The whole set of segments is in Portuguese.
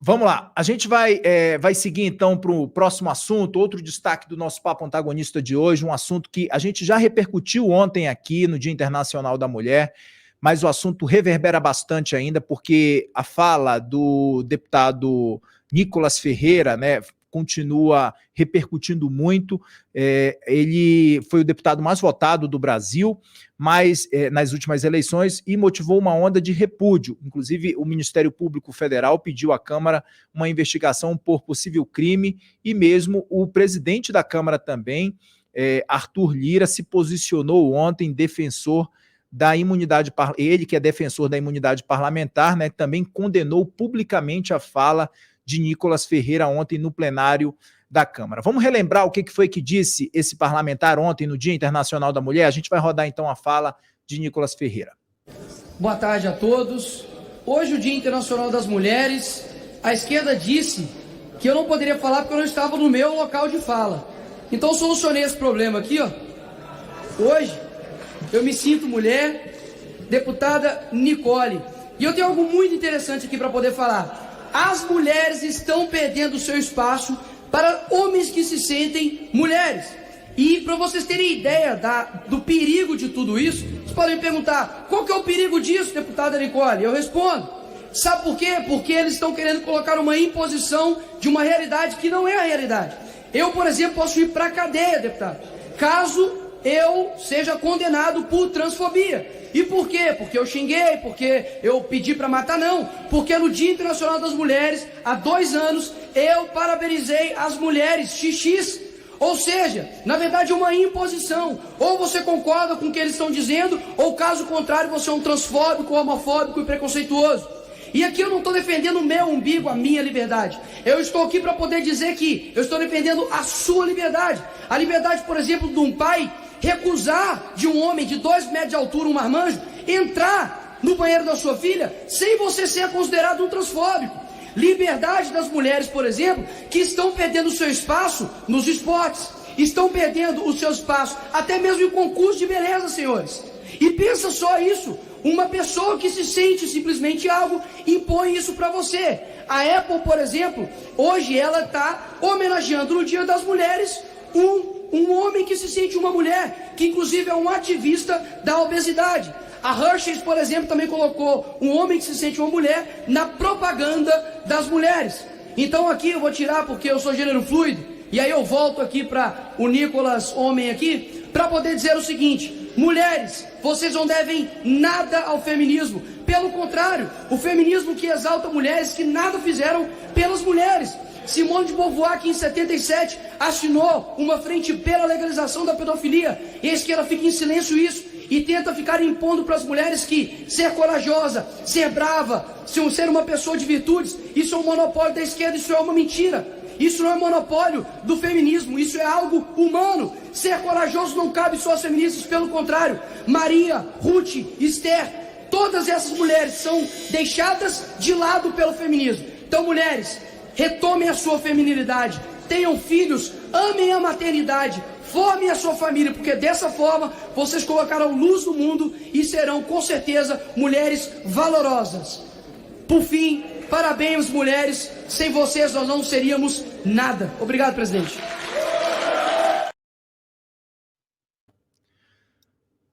Vamos lá, a gente vai seguir então para o próximo assunto, outro destaque do nosso Papo Antagonista de hoje, um assunto que a gente já repercutiu ontem aqui no Dia Internacional da Mulher, mas o assunto reverbera bastante ainda, porque a fala do deputado Nicolas Ferreira, né, continua repercutindo muito. Ele foi o deputado mais votado do Brasil, mas nas últimas eleições, e motivou uma onda de repúdio. Inclusive, o Ministério Público Federal pediu à Câmara uma investigação por possível crime, e mesmo o presidente da Câmara também, Arthur Lira, se posicionou ontem defensor da imunidade, ele que é defensor da imunidade parlamentar, né, também condenou publicamente a fala de Nicolas Ferreira ontem no plenário da Câmara. Vamos relembrar o que foi que disse esse parlamentar ontem no Dia Internacional da Mulher? A gente vai rodar então a fala de Nicolas Ferreira. Boa tarde a todos. Hoje, o Dia Internacional das Mulheres, a esquerda disse que eu não poderia falar porque eu não estava no meu local de fala. Então, solucionei esse problema aqui, ó. Hoje, eu me sinto mulher, deputada Nicole. E eu tenho algo muito interessante aqui para poder falar. As mulheres estão perdendo o seu espaço para homens que se sentem mulheres. E para vocês terem ideia do perigo de tudo isso, vocês podem me perguntar, qual que é o perigo disso, deputada Nicole? Eu respondo, sabe por quê? Porque eles estão querendo colocar uma imposição de uma realidade que não é a realidade. Eu, por exemplo, posso ir para a cadeia, deputado, caso eu seja condenado por transfobia. E por quê? Porque eu xinguei, porque eu pedi para matar? Não, porque no Dia Internacional das Mulheres, há 2 anos, eu parabenizei as mulheres XX. Ou seja, na verdade é uma imposição. Ou você concorda com o que eles estão dizendo, ou caso contrário você é um transfóbico, homofóbico e preconceituoso. E aqui eu não estou defendendo o meu umbigo, a minha liberdade. Eu estou aqui para poder dizer que eu estou defendendo a sua liberdade. A liberdade, por exemplo, de um pai recusar de um homem de 2 metros de altura, um marmanjo, entrar no banheiro da sua filha sem você ser considerado um transfóbico. Liberdade das mulheres, por exemplo, que estão perdendo o seu espaço nos esportes, estão perdendo o seu espaço até mesmo em concurso de beleza, senhores. E pensa só isso, uma pessoa que se sente simplesmente algo, impõe isso para você. A Apple, por exemplo, hoje ela está homenageando no Dia das Mulheres um homem que se sente uma mulher, que inclusive é um ativista da obesidade. A Hershey's, por exemplo, também colocou um homem que se sente uma mulher na propaganda das mulheres. Então aqui eu vou tirar porque eu sou gênero fluido, e aí eu volto aqui para o Nicolas, homem aqui, para poder dizer o seguinte: mulheres, vocês não devem nada ao feminismo. Pelo contrário, o feminismo que exalta mulheres que nada fizeram pelas mulheres. Simone de Beauvoir, que em 77 assinou uma frente pela legalização da pedofilia, e a esquerda fica em silêncio isso, e tenta ficar impondo para as mulheres que ser corajosa, ser brava, ser uma pessoa de virtudes, isso é um monopólio da esquerda, isso é uma mentira. Isso não é monopólio do feminismo, isso é algo humano. Ser corajoso não cabe só às feministas, pelo contrário. Maria, Ruth, Esther, todas essas mulheres são deixadas de lado pelo feminismo. Então, mulheres, retomem a sua feminilidade, tenham filhos, amem a maternidade, formem a sua família, porque dessa forma vocês colocarão luz no mundo e serão, com certeza, mulheres valorosas. Por fim, parabéns, mulheres, sem vocês nós não seríamos nada. Obrigado, presidente.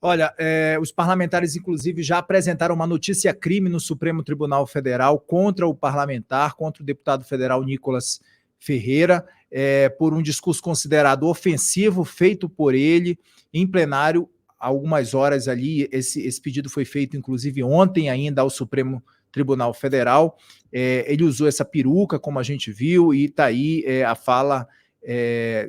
Olha, os parlamentares, inclusive, já apresentaram uma notícia-crime no Supremo Tribunal Federal contra o parlamentar, contra o deputado federal Nicolas Ferreira, por um discurso considerado ofensivo feito por ele em plenário há algumas horas ali. Esse pedido foi feito, inclusive, ontem ainda ao Supremo Tribunal Federal. Ele usou essa peruca, como a gente viu, e está aí a fala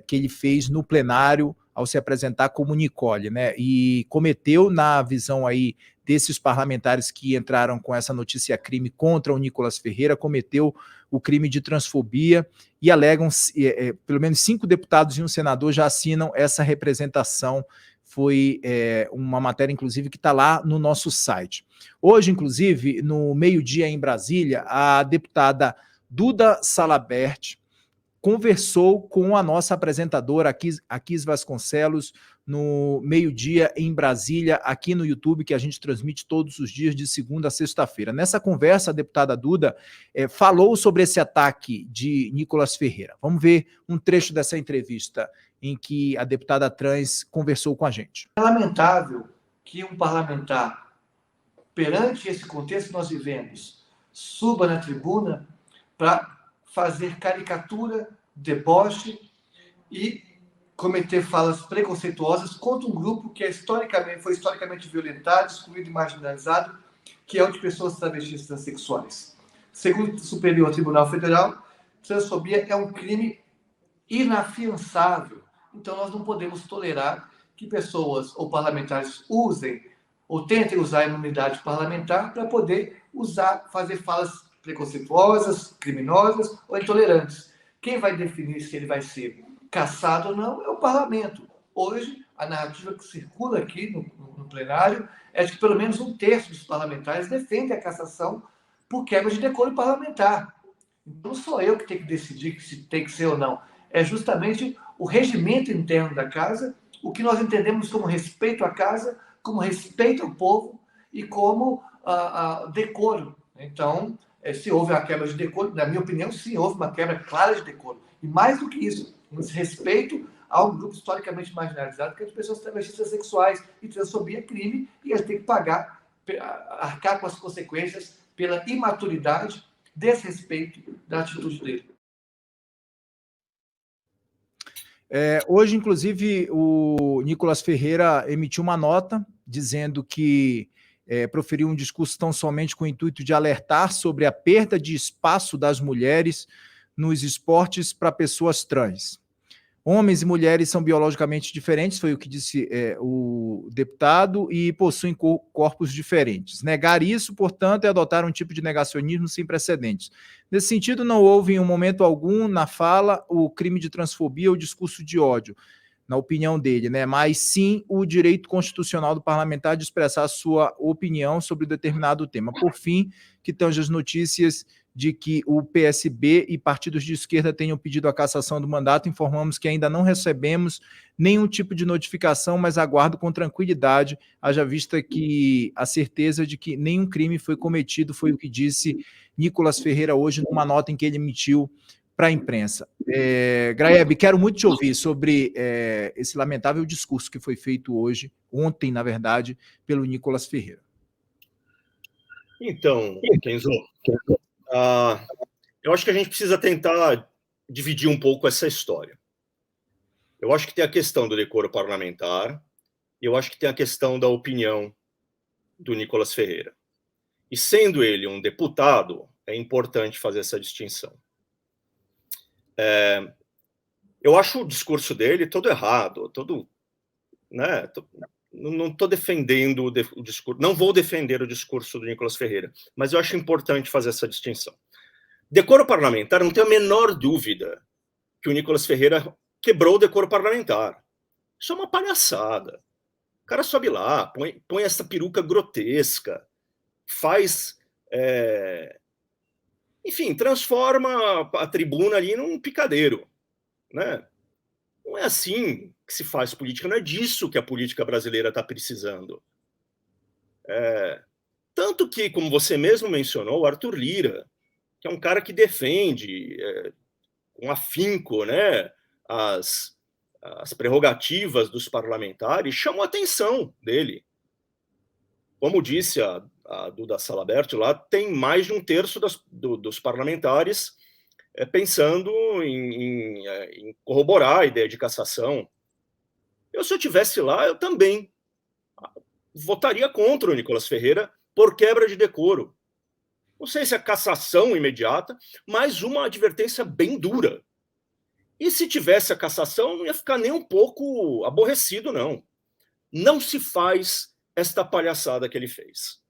que ele fez no plenário ao se apresentar como Nicole, né? E cometeu, na visão aí desses parlamentares que entraram com essa notícia-crime contra o Nicolas Ferreira, cometeu o crime de transfobia, e alegam, pelo menos 5 deputados e um senador já assinam essa representação. Foi uma matéria, inclusive, que está lá no nosso site. Hoje, inclusive, no meio-dia em Brasília, a deputada Duda Salabert conversou com a nossa apresentadora, Aquis Vasconcelos, no meio-dia em Brasília, aqui no YouTube, que a gente transmite todos os dias de segunda a sexta-feira. Nessa conversa, a deputada Duda falou sobre esse ataque de Nicolas Ferreira. Vamos ver um trecho dessa entrevista em que a deputada trans conversou com a gente. É lamentável que um parlamentar, perante esse contexto que nós vivemos, suba na tribuna para fazer caricatura, deboche e cometer falas preconceituosas contra um grupo que foi historicamente violentado, excluído e marginalizado, que é o de pessoas travestis e transexuais. Segundo o Superior Tribunal Federal, transfobia é um crime inafiançável. Então, nós não podemos tolerar que pessoas ou parlamentares usem ou tentem usar a imunidade parlamentar para poder fazer falas preconceituosas, criminosas ou intolerantes. Quem vai definir se ele vai ser cassado ou não é o parlamento. Hoje, a narrativa que circula aqui no plenário é de que pelo menos um terço dos parlamentares defende a cassação por quebra de decoro parlamentar. Então, não sou eu que tenho que decidir se tem que ser ou não. É justamente o regimento interno da casa, o que nós entendemos como respeito à casa, como respeito ao povo e como decoro. Então, se houve a quebra de decoro, na minha opinião, sim, houve uma quebra clara de decoro. E mais do que isso, um desrespeito a um grupo historicamente marginalizado, que é de pessoas travestis sexuais, e transfobia é crime, e eles têm que arcar com as consequências pela imaturidade, desrespeito da atitude dele. Hoje, inclusive, o Nicolas Ferreira emitiu uma nota dizendo que proferiu um discurso tão somente com o intuito de alertar sobre a perda de espaço das mulheres nos esportes para pessoas trans. Homens e mulheres são biologicamente diferentes, foi o que disse o deputado, e possuem corpos diferentes. Negar isso, portanto, é adotar um tipo de negacionismo sem precedentes. Nesse sentido, não houve em um momento algum na fala o crime de transfobia ou discurso de ódio, na opinião dele, né? Mas sim o direito constitucional do parlamentar de expressar a sua opinião sobre determinado tema. Por fim, que tange as notícias de que o PSB e partidos de esquerda tenham pedido a cassação do mandato, informamos que ainda não recebemos nenhum tipo de notificação, mas aguardo com tranquilidade, haja vista que a certeza de que nenhum crime foi cometido, foi o que disse Nicolas Ferreira hoje numa nota em que ele emitiu para a imprensa. Graeb, quero muito te ouvir sobre esse lamentável discurso que foi feito ontem, na verdade, pelo Nicolas Ferreira. Então, Kenzo, eu acho que a gente precisa tentar dividir um pouco essa história. Eu acho que tem a questão do decoro parlamentar e eu acho que tem a questão da opinião do Nicolas Ferreira. E sendo ele um deputado, é importante fazer essa distinção. Eu acho o discurso dele todo errado, né? Não estou defendendo o discurso, não vou defender o discurso do Nicolas Ferreira, mas eu acho importante fazer essa distinção. Decoro parlamentar, não tenho a menor dúvida que o Nicolas Ferreira quebrou o decoro parlamentar. Isso é uma palhaçada. O cara sobe lá, põe essa peruca grotesca, faz... enfim, transforma a tribuna ali num picadeiro, né? Não é assim que se faz política, não é disso que a política brasileira está precisando. Tanto que, como você mesmo mencionou, o Arthur Lira, que é um cara que defende com afinco, né, as prerrogativas dos parlamentares, chamou a atenção dele. Como disse a Duda Salabert lá, tem mais de um terço dos parlamentares pensando em corroborar a ideia de cassação. Se eu estivesse lá, eu também votaria contra o Nicolas Ferreira por quebra de decoro. Não sei se é cassação imediata, mas uma advertência bem dura. E se tivesse a cassação, não ia ficar nem um pouco aborrecido, não. Não se faz esta palhaçada que ele fez.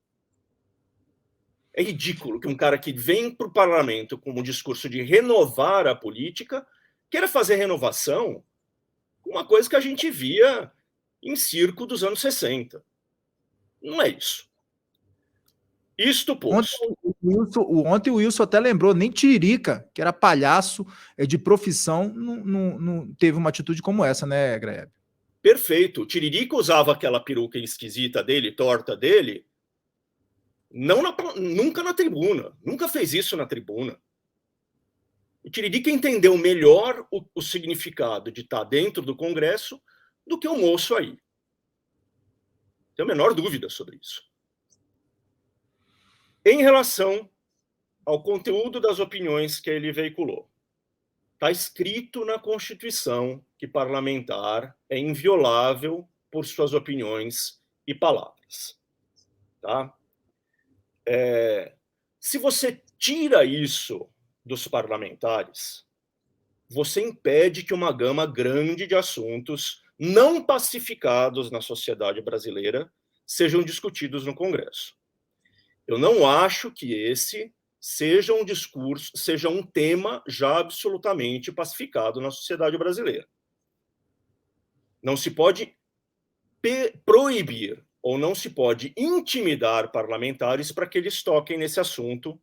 É ridículo que um cara que vem para o parlamento com um discurso de renovar a política queira fazer renovação com uma coisa que a gente via em circo dos anos 60. Não é isso. Isto posto. Ontem o Wilson até lembrou, nem Tiririca, que era palhaço de profissão, não teve uma atitude como essa, né, Graeb? perfeito. O Tiririca usava aquela peruca esquisita dele, torta dele, nunca na tribuna. Nunca fez isso na tribuna. O Tiririca entendeu melhor o significado de estar dentro do Congresso do que o moço aí. Não tenho a menor dúvida sobre isso. Em relação ao conteúdo das opiniões que ele veiculou, está escrito na Constituição que parlamentar é inviolável por suas opiniões e palavras. Tá? Se você tira isso dos parlamentares, você impede que uma gama grande de assuntos não pacificados na sociedade brasileira sejam discutidos no Congresso. Eu não acho que esse seja um discurso, seja um tema já absolutamente pacificado na sociedade brasileira. Não se pode proibir ou não se pode intimidar parlamentares para que eles toquem nesse assunto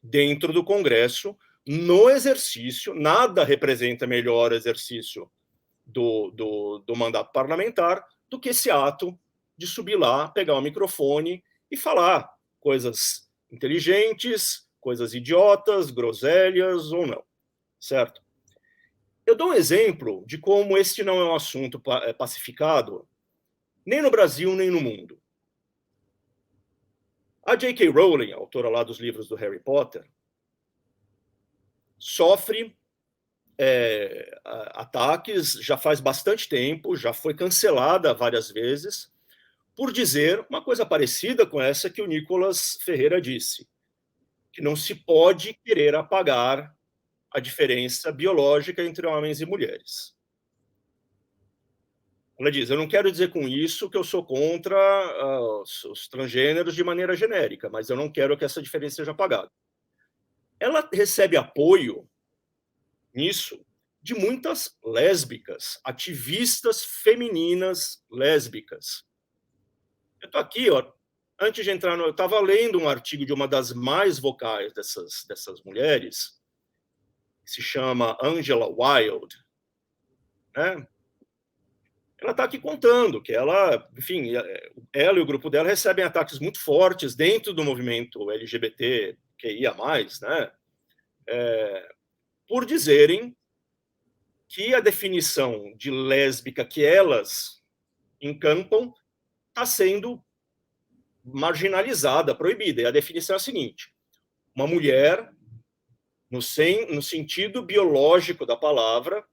dentro do Congresso, no exercício. Nada representa melhor exercício do mandato parlamentar do que esse ato de subir lá, pegar o microfone e falar coisas inteligentes, coisas idiotas, groselhas ou não, certo? Eu dou um exemplo de como este não é um assunto pacificado, nem no Brasil, nem no mundo. A J.K. Rowling, a autora lá dos livros do Harry Potter, sofre ataques já faz bastante tempo, já foi cancelada várias vezes, por dizer uma coisa parecida com essa que o Nicolas Ferreira disse, que não se pode querer apagar a diferença biológica entre homens e mulheres. Ela diz, eu não quero dizer com isso que eu sou contra os transgêneros de maneira genérica, mas eu não quero que essa diferença seja apagada. Ela recebe apoio nisso de muitas lésbicas, ativistas femininas lésbicas. Eu estou aqui, ó, antes de entrar, eu estava lendo um artigo de uma das mais vocais dessas mulheres, que se chama Angela Wild, né? Ela está aqui contando que ela, enfim, ela e o grupo dela recebem ataques muito fortes dentro do movimento LGBTQIA+, né? Por dizerem que a definição de lésbica que elas encampam está sendo marginalizada, proibida. E a definição é a seguinte: uma mulher, no sentido biológico da palavra,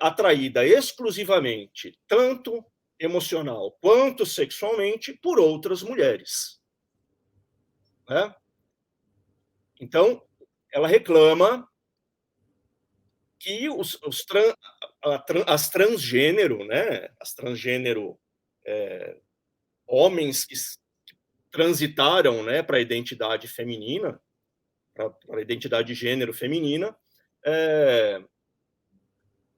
atraída exclusivamente, tanto emocional quanto sexualmente, por outras mulheres. Né? Então, ela reclama que as transgênero, né, homens que transitaram, né, para a identidade feminina, para a identidade de gênero feminina,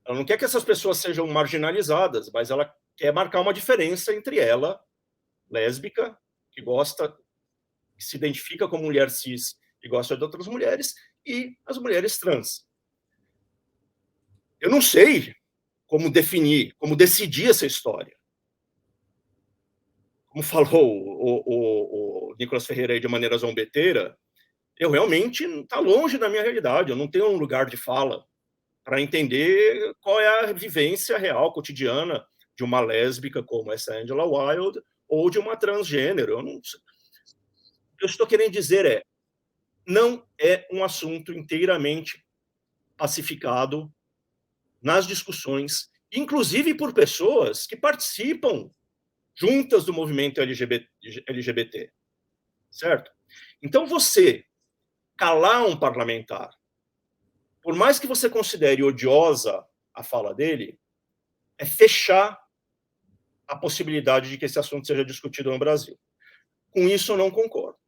ela não quer que essas pessoas sejam marginalizadas, mas ela quer marcar uma diferença entre ela, lésbica, que se identifica como mulher cis e gosta de outras mulheres, e as mulheres trans. Eu não sei como definir, como decidir essa história. Como falou o Nicolas Ferreira aí de maneira zombeteira, eu realmente está longe da minha realidade, eu não tenho um lugar de fala para entender qual é a vivência real, cotidiana, de uma lésbica como essa Angela Wild, ou de uma transgênero. Eu não sei. O que eu estou querendo dizer não é um assunto inteiramente pacificado nas discussões, inclusive por pessoas que participam juntas do movimento LGBT, certo? Então, você calar um parlamentar, por mais que você considere odiosa a fala dele, é fechar a possibilidade de que esse assunto seja discutido no Brasil. Com isso, eu não concordo.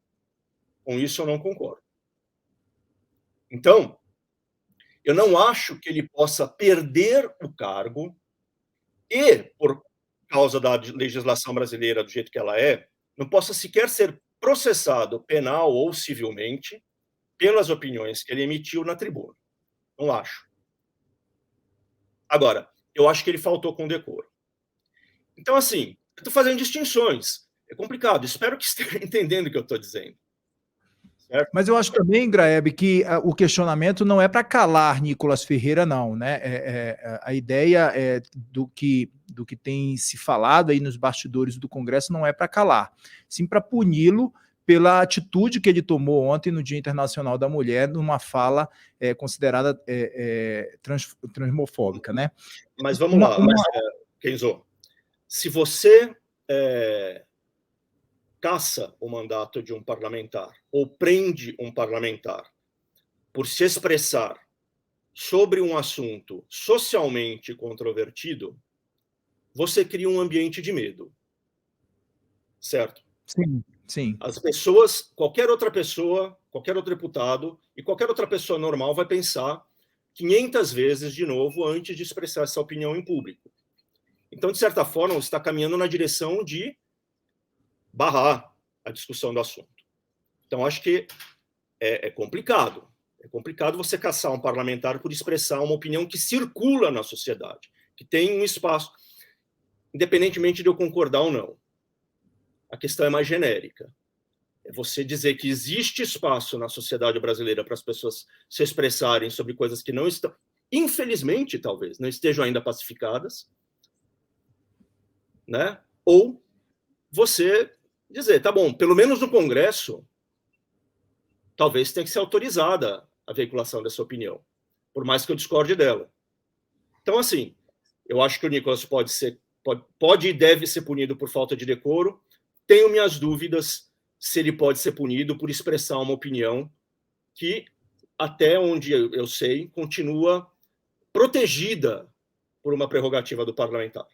Então, eu não acho que ele possa perder o cargo e, por causa da legislação brasileira do jeito que ela não possa sequer ser processado penal ou civilmente pelas opiniões que ele emitiu na tribuna. Não acho. Agora, eu acho que ele faltou com decoro. Então, assim, eu estou fazendo distinções. É complicado. Espero que esteja entendendo o que eu estou dizendo. Certo? Mas eu acho também, Graeb, que o questionamento não é para calar Nicolas Ferreira, não, né? A ideia do que tem se falado aí nos bastidores do Congresso não é para calar, sim para puni-lo pela atitude que ele tomou ontem no Dia Internacional da Mulher, numa fala considerada transmofóbica, né? Mas vamos lá, Kenzo. Se você caça o mandato de um parlamentar ou prende um parlamentar por se expressar sobre um assunto socialmente controvertido, você cria um ambiente de medo. Certo? Sim, sim. As pessoas, qualquer outra pessoa, qualquer outro deputado e qualquer outra pessoa normal vai pensar 500 vezes de novo antes de expressar essa opinião em público. Então, de certa forma, você está caminhando na direção de barrar a discussão do assunto. Então, acho que é complicado. É complicado você caçar um parlamentar por expressar uma opinião que circula na sociedade, que tem um espaço, independentemente de eu concordar ou não. A questão é mais genérica. É você dizer que existe espaço na sociedade brasileira para as pessoas se expressarem sobre coisas que não estão, infelizmente, talvez, não estejam ainda pacificadas, né? Ou você dizer, tá bom, pelo menos no Congresso, talvez tenha que ser autorizada a veiculação dessa opinião, por mais que eu discorde dela. Então, assim, eu acho que o Nicolas pode e deve ser punido por falta de decoro. Tenho minhas dúvidas se ele pode ser punido por expressar uma opinião que, até onde eu sei, continua protegida por uma prerrogativa do parlamentar.